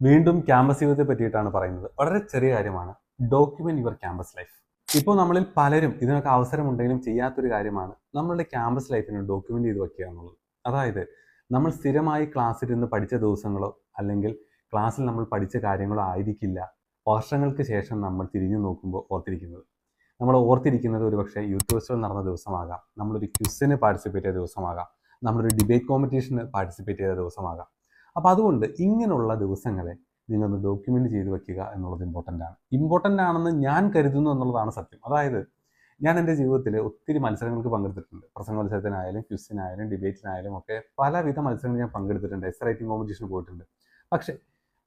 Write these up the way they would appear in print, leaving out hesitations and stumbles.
വീണ്ടും ക്യാമ്പസ് ജീവിതത്തെ പറ്റിയിട്ടാണ് പറയുന്നത്. വളരെ ചെറിയ കാര്യമാണ്. Document your campus life. ഇപ്പോൾ നമ്മളിൽ പലരും ഇതിനൊക്കെ അവസരമുണ്ടെങ്കിലും ചെയ്യാത്തൊരു കാര്യമാണ് നമ്മളുടെ ക്യാമ്പസ് ലൈഫിനെ ഡോക്യുമെന്റ് ചെയ്ത് വെക്കുക എന്നുള്ളത്. അതായത് നമ്മൾ സ്ഥിരമായി ക്ലാസ്സിലിരുന്ന് പഠിച്ച ദിവസങ്ങളോ അല്ലെങ്കിൽ ക്ലാസ്സിൽ നമ്മൾ പഠിച്ച കാര്യങ്ങളോ ആയിരിക്കില്ല വർഷങ്ങൾക്ക് ശേഷം നമ്മൾ തിരിഞ്ഞു നോക്കുമ്പോൾ ഓർത്തിരിക്കുന്നത്. നമ്മൾ ഓർത്തിരിക്കുന്നത് ഒരുപക്ഷെ യൂത്ത് ഫെസ്റ്റിവൽ നടന്ന ദിവസമാകാം, നമ്മളൊരു ക്വിസിന് പാർട്ടിസിപ്പേറ്റ് ചെയ്ത ദിവസമാകാം, നമ്മളൊരു ഡിബേറ്റ് കോമ്പറ്റീഷന് പാർട്ടിസിപ്പേറ്റ് ചെയ്ത ദിവസമാകാം. അപ്പോൾ അതുകൊണ്ട് ഇങ്ങനെയുള്ള ദിവസങ്ങളെ നിങ്ങളൊന്ന് ഡോക്യുമെന്റ് ചെയ്ത് വെക്കുക എന്നുള്ളത് ഇമ്പോർട്ടൻ്റ് ആണെന്ന് ഞാൻ കരുതുന്നു എന്നുള്ളതാണ് സത്യം. അതായത് ഞാൻ എൻ്റെ ജീവിതത്തിൽ ഒത്തിരി മത്സരങ്ങൾക്ക് പങ്കെടുത്തിട്ടുണ്ട്. പ്രസംഗ മത്സരത്തിനായാലും ക്വിസിനായാലും ഡിബേറ്റിനായാലും ഒക്കെ പലവിധ മത്സരങ്ങൾ ഞാൻ പങ്കെടുത്തിട്ടുണ്ട്. എസ് റൈറ്റിംഗ് കോമ്പറ്റീഷന് പോയിട്ടുണ്ട്. പക്ഷേ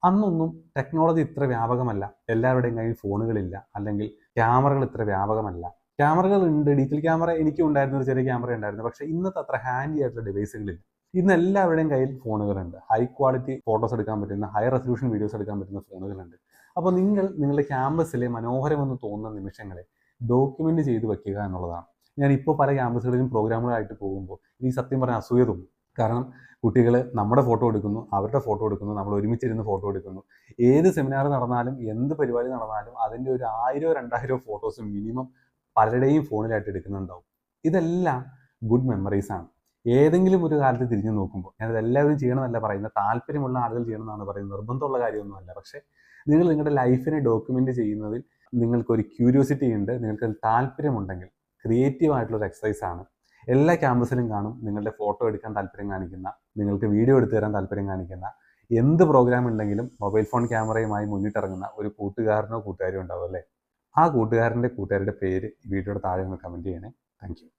അന്നൊന്നും ടെക്നോളജി ഇത്ര വ്യാപകമല്ല. എല്ലാവരുടെയും കയ്യിൽ ഫോണുകളില്ല, അല്ലെങ്കിൽ ക്യാമറകൾ ഇത്ര വ്യാപകമല്ല. ക്യാമറകൾ ഉണ്ട്, ഡിജിറ്റൽ ക്യാമറ എനിക്കും ഉണ്ടായിരുന്നു, ഒരു ചെറിയ ക്യാമറ ഉണ്ടായിരുന്നു. പക്ഷേ ഇന്നത്തെ അത്ര ഹാൻഡി ആയിട്ടുള്ള ഡിവൈസുകളില്ല. ഇന്ന് എല്ലാവരുടെയും കയ്യിൽ ഫോണുകളുണ്ട്. ഹൈ ക്വാളിറ്റി ഫോട്ടോസ് എടുക്കാൻ പറ്റുന്ന, ഹൈ റെസൊല്യൂഷൻ വീഡിയോസ് എടുക്കാൻ പറ്റുന്ന ഫോണുകളുണ്ട്. അപ്പോൾ നിങ്ങളുടെ ക്യാമ്പസിലെ മനോഹരമെന്ന് തോന്നുന്ന നിമിഷങ്ങളെ ഡോക്യുമെന്റ് ചെയ്ത് വെക്കുക എന്നുള്ളതാണ്. ഞാനിപ്പോൾ പല ക്യാമ്പസുകളിലും പ്രോഗ്രാമുകളായിട്ട് പോകുമ്പോൾ ഈ സത്യം പറഞ്ഞ അസൂയ തോന്നും. കാരണം കുട്ടികൾ നമ്മുടെ ഫോട്ടോ എടുക്കുന്നു, അവരുടെ ഫോട്ടോ എടുക്കുന്നു, നമ്മൾ ഒരുമിച്ചിരുന്ന് ഫോട്ടോ എടുക്കുന്നു. ഏത് സെമിനാർ നടന്നാലും എന്ത് പരിപാടി നടന്നാലും അതിൻ്റെ ഒരു 1000-2000 ഫോട്ടോസ് മിനിമം പലരുടെയും ഫോണിലായിട്ട് എടുക്കുന്നുണ്ടാവും. ഇതെല്ലാം ഗുഡ് മെമ്മറീസ് ആണ്. ഏതെങ്കിലും ഒരു കാലത്ത് തിരിഞ്ഞു നോക്കുമ്പോൾ, ഞാനത് എല്ലാവരും ചെയ്യണമെന്നല്ല പറയുന്നത്, താല്പര്യമുള്ള ആളുകൾ ചെയ്യണമെന്നാണ് പറയുന്നത്, നിർബന്ധമുള്ള കാര്യമൊന്നുമല്ല. പക്ഷേ നിങ്ങൾ നിങ്ങളുടെ ലൈഫിനെ ഡോക്യുമെന്റ് ചെയ്യുന്നതിൽ നിങ്ങൾക്കൊരു ക്യൂരിയോസിറ്റി ഉണ്ട്, നിങ്ങൾക്ക് താല്പര്യമുണ്ടെങ്കിൽ ക്രിയേറ്റീവ് ആയിട്ടുള്ളൊരു എക്സസൈസ് ആണ്. എല്ലാ ക്യാമ്പസിലും കാണും നിങ്ങളുടെ ഫോട്ടോ എടുക്കാൻ താല്പര്യം കാണിക്കുന്ന, നിങ്ങൾക്ക് വീഡിയോ എടുത്തു തരാൻ താല്പര്യം കാണിക്കുന്ന, എന്ത് പ്രോഗ്രാം ഉണ്ടെങ്കിലും മൊബൈൽ ഫോൺ ക്യാമറയുമായി മുന്നിട്ടിറങ്ങുന്ന ഒരു കൂട്ടുകാരനോ കൂട്ടുകാരിയോ ഉണ്ടാവും അല്ലേ? ആ കൂട്ടുകാരൻ്റെ പേര് വീഡിയോയുടെ താഴെ ഒന്ന് കമൻറ്റ് ചെയ്യണേ. Thank you.